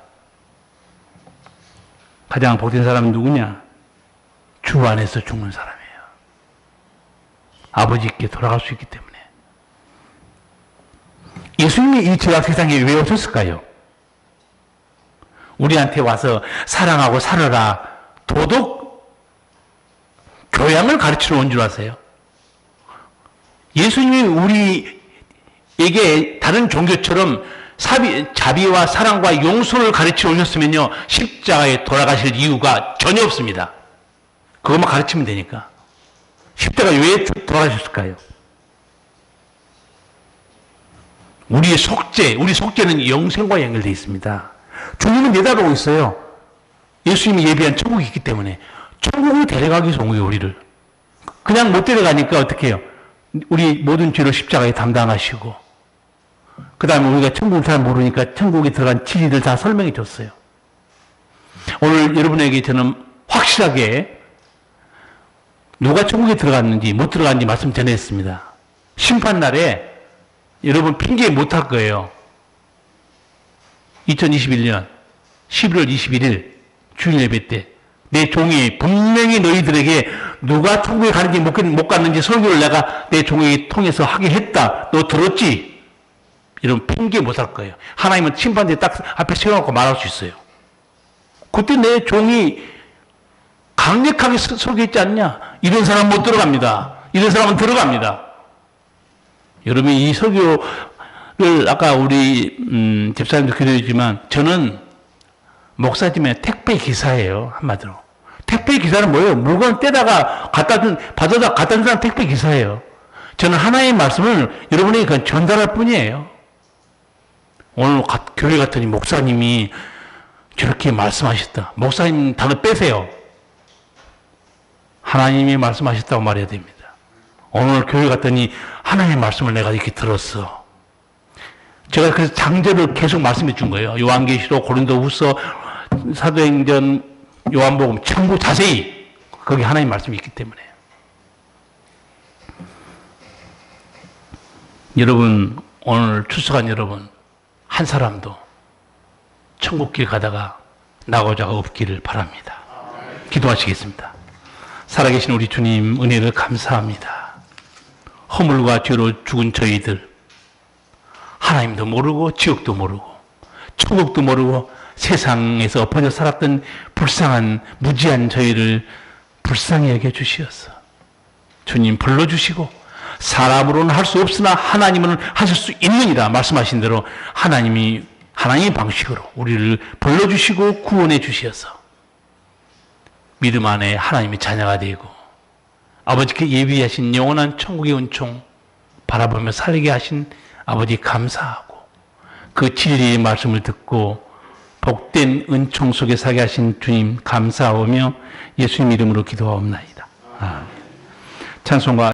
[SPEAKER 1] 가장 복된 사람은 누구냐? 주 안에서 죽는 사람이에요. 아버지께 돌아갈 수 있기 때문에. 예수님이 이 죄악 세상에 왜 오셨을까요? 우리한테 와서 사랑하고 살아라, 도덕, 교양을 가르치러 온 줄 아세요? 예수님이 우리에게 다른 종교처럼 자비와 사랑과 용서를 가르쳐 오셨으면요, 십자가에 돌아가실 이유가 전혀 없습니다. 그것만 가르치면 되니까. 십자가에 왜 돌아가셨을까요? 우리 속죄는 영생과 연결되어 있습니다. 주님은 내다보고 있어요. 예수님이 예비한 천국이 있기 때문에. 천국을 데려가기 위해서 온 거예요, 우리를. 그냥 못 데려가니까 어떻게 해요? 우리 모든 죄를 십자가에 담당하시고, 그 다음에 우리가 천국을 잘 모르니까 천국에 들어간 진리를 다 설명해 줬어요. 오늘 여러분에게 저는 확실하게 누가 천국에 들어갔는지 못 들어갔는지 말씀 전했습니다. 심판날에 여러분 핑계 못 할 거예요. 2021년 11월 21일 주일 예배 때 내 종이 분명히 너희들에게 누가 천국에 가는지 못 갔는지 설교를 내가 내 종에게 통해서 하게 했다. 너 들었지? 이런 핑계 못 할 거예요. 하나님은 심판대 딱 앞에 세워놓고 말할 수 있어요. 그때 내 종이 강력하게 설교했지 않냐? 이런 사람 못 들어갑니다. 이런 사람은 들어갑니다. 여러분이 이 설교를 아까 우리 집사님도 기도했지만 저는 목사님의 택배 기사예요. 한마디로. 택배 기사는 뭐예요? 물건 떼다가 받아다 갖다 준 사람 택배 기사예요. 저는 하나님의 말씀을 여러분에게 그냥 전달할 뿐이에요. 오늘 교회 갔더니 목사님이 저렇게 말씀하셨다. 목사님 단어 빼세요. 하나님이 말씀하셨다고 말해야 됩니다. 오늘 교회 갔더니 하나님의 말씀을 내가 이렇게 들었어. 제가 그래서 장제를 계속 말씀해 준 거예요. 요한계시록, 고린도후서, 사도행전, 요한복음 전부 자세히 거기 하나님의 말씀이 있기 때문에. 여러분, 오늘 출석한 여러분 한 사람도 천국길 가다가 나고자가 없기를 바랍니다. 기도하시겠습니다. 살아계신 우리 주님 은혜를 감사합니다. 허물과 죄로 죽은 저희들, 하나님도 모르고 지옥도 모르고 천국도 모르고 세상에서 엎어져 살았던 불쌍한 무지한 저희를 불쌍히 여겨 주시옵소서. 주님 불러주시고 사람으로는 할 수 없으나 하나님은 하실 수 있느니라 말씀하신 대로 하나님의 방식으로 우리를 불러주시고 구원해 주시어서 믿음 안에 하나님의 자녀가 되고 아버지께 예비하신 영원한 천국의 은총 바라보며 살게 하신 아버지 감사하고 그 진리의 말씀을 듣고 복된 은총 속에 살게 하신 주님 감사하며 예수님 이름으로 기도하옵나이다. 찬송가